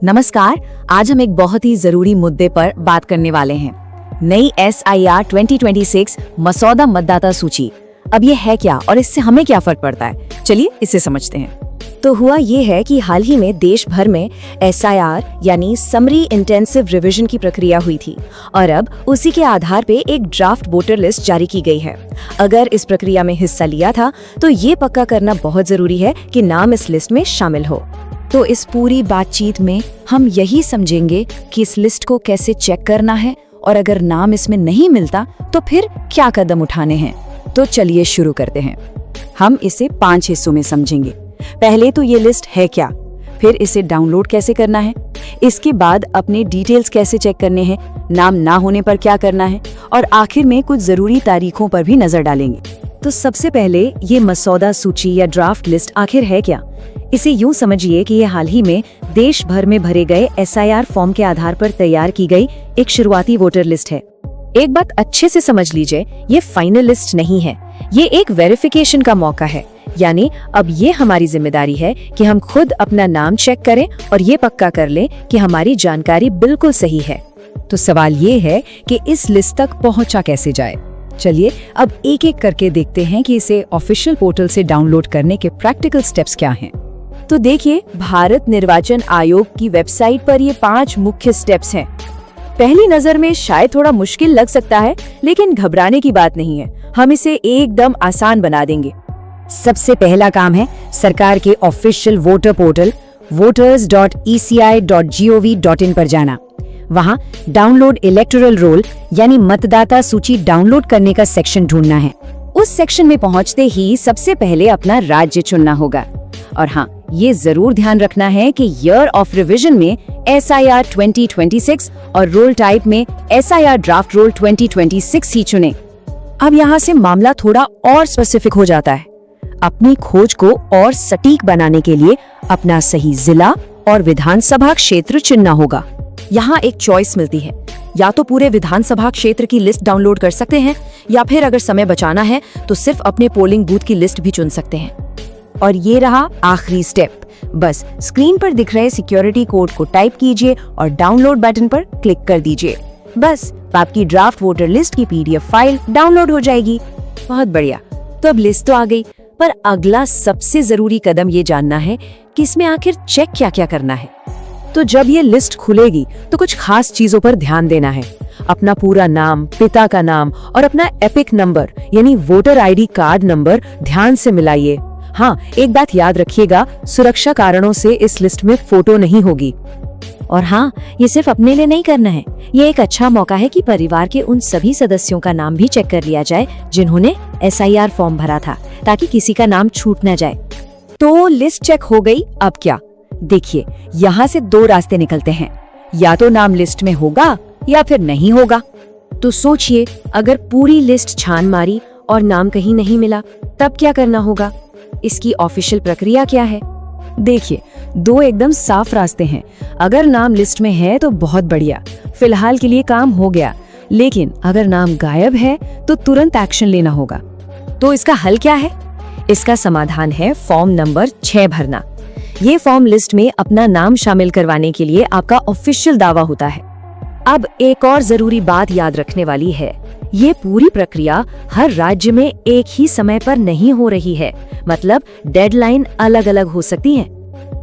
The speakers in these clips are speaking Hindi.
नमस्कार। आज हम एक बहुत ही जरूरी मुद्दे पर बात करने वाले हैं। नई SIR 2026 मसौदा मतदाता सूची। अब ये है क्या और इससे हमें क्या फर्क पड़ता है, चलिए इसे समझते हैं। तो हुआ ये है कि हाल ही में देश भर में SIR यानी समरी इंटेंसिव रिवीजन की प्रक्रिया हुई थी और अब उसी के आधार पे एक ड्राफ्ट वोटर लिस्ट जारी की गई है। अगर इस प्रक्रिया में हिस्सा लिया था तो ये पक्का करना बहुत जरूरी है कि नाम इस लिस्ट में शामिल हो। तो इस पूरी बातचीत में हम यही समझेंगे कि इस लिस्ट को कैसे चेक करना है और अगर नाम इसमें नहीं मिलता तो फिर क्या कदम उठाने हैं। तो चलिए शुरू करते हैं। हम इसे 5 हिस्सों में समझेंगे। पहले तो ये लिस्ट है क्या, फिर इसे डाउनलोड कैसे करना है, इसके बाद अपने डिटेल्स कैसे चेक करने हैं, नाम ना होने पर क्या करना है और आखिर में कुछ जरूरी तारीखों पर भी नजर डालेंगे। तो सबसे पहले ये मसौदा सूची या ड्राफ्ट लिस्ट आखिर है क्या। इसे यूं समझिए कि ये हाल ही में देश भर में भरे गए SIR फॉर्म के आधार पर तैयार की गई एक शुरुआती वोटर लिस्ट है। एक बात अच्छे से समझ लीजिए, ये फाइनल लिस्ट नहीं है, ये एक वेरिफिकेशन का मौका है। यानी अब ये हमारी जिम्मेदारी है कि हम खुद अपना नाम चेक करें और ये पक्का कर लें कि हमारी जानकारी बिल्कुल सही है। तो सवाल ये है कि इस लिस्ट तक पहुंचा कैसे जाए। चलिए अब एक एक करके देखते हैं कि इसे ऑफिशियल पोर्टल से डाउनलोड करने के प्रैक्टिकल स्टेप्स क्या हैं। तो देखिए, भारत निर्वाचन आयोग की वेबसाइट पर ये 5 मुख्य स्टेप्स हैं। पहली नजर में शायद थोड़ा मुश्किल लग सकता है, लेकिन घबराने की बात नहीं है, हम इसे एकदम आसान बना देंगे। सबसे पहला काम है सरकार के ऑफिशियल वोटर पोर्टल voters.eci.gov.in पर जाना। वहां डाउनलोड इलेक्टोरल रोल यानी मतदाता सूची डाउनलोड करने का सेक्शन ढूंढना है। उस सेक्शन में पहुंचते ही सबसे पहले अपना राज्य चुनना होगा। और हाँ, ये जरूर ध्यान रखना है कि ईयर ऑफ रिवीजन में SIR 2026 और रोल टाइप में SIR ड्राफ्ट रोल 2026 ही चुने। अब यहाँ से मामला थोड़ा और स्पेसिफिक हो जाता है। अपनी खोज को और सटीक बनाने के लिए अपना सही जिला और विधानसभा क्षेत्र चुनना होगा। यहाँ एक चॉइस मिलती है, या तो पूरे विधानसभा क्षेत्र की लिस्ट डाउनलोड कर सकते हैं या फिर अगर समय बचाना है तो सिर्फ अपने पोलिंग बूथ की लिस्ट भी चुन सकते हैं। और ये रहा आखिरी स्टेप, बस स्क्रीन पर दिख रहे सिक्योरिटी कोड को टाइप कीजिए और डाउनलोड बटन पर क्लिक कर दीजिए। बस आपकी ड्राफ्ट वोटर लिस्ट की PDF फाइल डाउनलोड हो जाएगी। बहुत बढ़िया। तो अब लिस्ट तो आ गई, पर अगला सबसे जरूरी कदम ये जानना है कि इसमें आखिर चेक क्या क्या करना है। तो जब ये लिस्ट खुलेगी तो कुछ खास चीजों पर ध्यान देना है। अपना पूरा नाम, पिता का नाम और अपना एपिक नंबर यानी वोटर ID कार्ड नंबर ध्यान से मिलाइए। हाँ, एक बात याद रखिएगा, सुरक्षा कारणों से इस लिस्ट में फोटो नहीं होगी। और हाँ, ये सिर्फ अपने लिए नहीं करना है, ये एक अच्छा मौका है कि परिवार के उन सभी सदस्यों का नाम भी चेक कर लिया जाए जिन्होंने SIR फॉर्म भरा था, ताकि किसी का नाम छूट न जाए। तो लिस्ट चेक हो गई, अब क्या। देखिए, यहाँ से 2 रास्ते निकलते हैं, या तो नाम लिस्ट में होगा या फिर नहीं होगा। तो सोचिए, अगर पूरी लिस्ट छान मारी और नाम कहीं नहीं मिला, तब क्या करना होगा। इसकी ऑफिशियल प्रक्रिया क्या है। देखिए, 2 एकदम साफ रास्ते हैं। अगर नाम लिस्ट में है तो बहुत बढ़िया, फिलहाल के लिए काम हो गया। लेकिन अगर नाम गायब है तो तुरंत एक्शन लेना होगा। तो इसका हल क्या है। इसका समाधान है फॉर्म नंबर 6 भरना। ये फॉर्म लिस्ट में अपना नाम शामिल करवाने के लिए आपका ऑफिशियल दावा होता है। अब एक और जरूरी बात याद रखने वाली है, ये पूरी प्रक्रिया हर राज्य में एक ही समय पर नहीं हो रही है, मतलब डेडलाइन अलग अलग हो सकती है।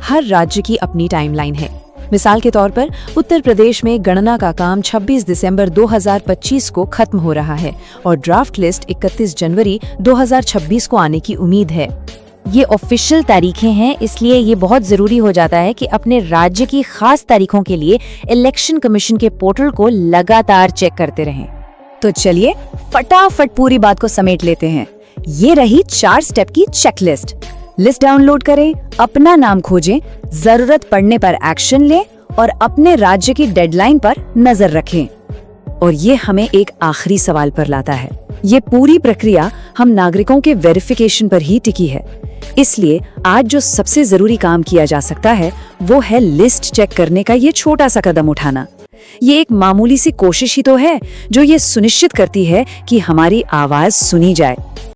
हर राज्य की अपनी टाइमलाइन है। मिसाल के तौर पर उत्तर प्रदेश में गणना का काम 26 दिसंबर 2025 को खत्म हो रहा है और ड्राफ्ट लिस्ट 31 जनवरी 2026 को आने की उम्मीद है। ये ऑफिशियल तारीखें हैं, इसलिए ये बहुत जरूरी हो जाता है कि अपने राज्य की खास तारीखों के लिए इलेक्शन कमीशन के पोर्टल को लगातार चेक करते रहें। तो चलिए फटाफट पूरी बात को समेट लेते हैं। ये रही 4 स्टेप की चेकलिस्ट। लिस्ट डाउनलोड करें, अपना नाम खोजें, जरूरत पड़ने पर एक्शन लें और अपने राज्य की डेडलाइन पर नजर रखें। और ये हमें एक आखिरी सवाल पर लाता है। ये पूरी प्रक्रिया हम नागरिकों के वेरिफिकेशन पर ही टिकी है। इसलिए आज जो सबसे जरूरी काम किया जा सकता है वो है लिस्ट चेक करने का ये छोटा सा कदम उठाना। ये एक मामूली सी कोशिश ही तो है जो ये सुनिश्चित करती है कि हमारी आवाज सुनी जाए।